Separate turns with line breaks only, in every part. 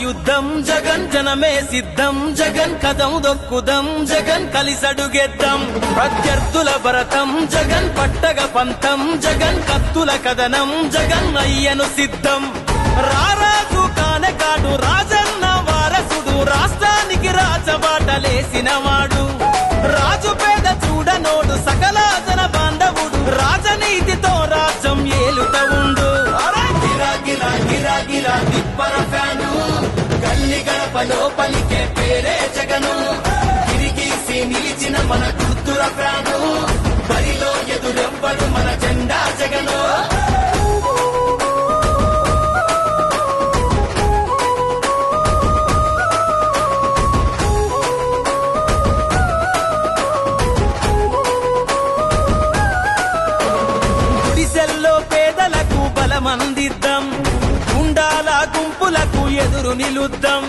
యుద్ధం జగన్ జనమే సిద్ధం జగన్ కదం దొక్కుదం జగన్ కలిసడుగేద్దాం ప్రత్యర్థుల భరతం జగన్ పట్టగ పంతం జగన్ కత్తుల కదనం జగన్ అయ్యను సిద్ధం రారాజు కానెకాడు రాజన్న వారసుడు రాష్ట్రానికి రాజబాటలేసినవాడు రాజు పేద చూడనోడు సకల జన బాంధవుడు రాజనీతితో రాజ్యం ఏలుత ఉండు గిరా గిరా గిరా గిరా తిప్పర ఫ్యాను గల్లి గడపలో పలికే పేరే జగను గిరిగీసి నిలిచిన మన గుర్తుల ఫ్యాను బరిలో ఎదురెవ్వడు మన జెండా జగను గుడిసెల్లో పేదలకు బలమందిద్దాం గుండాల గుంపులకు ఎదురు నిలుద్దాం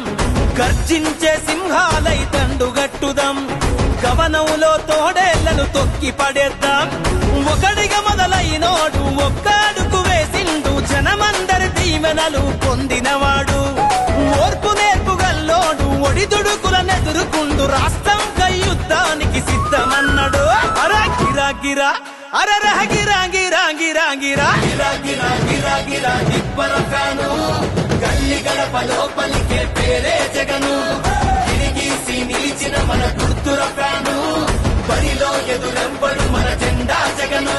గర్జించే సింహాలై దండుగట్టుదాం గవనంలో తోడేళ్లను తొక్కి పడేద్దాం ఒకడిగా మొదలైనోడు ఒక్కడుకు వేసిండు జనమందరి దీవెనలు పొందినవాడు ఓర్పు నేర్పుగల్లోడు ఒడిదుడుకులనెదురుకుండు రాష్ట్రం కయ్యుద్ధానికి సిద్ధమన్నాడు అరా గిరా గిరా అరరహ గిరా గిరా గిరా గిరా గిరా గిరా గిరా గిరా తిప్పర ఫ్యాను గల్లి గడపలో పలికే పేరే జగను గిరిగీసి నిలిచిన మన గుర్తుల ఫ్యాను బరిలో ఎదురెవ్వడు మన జెండా జగను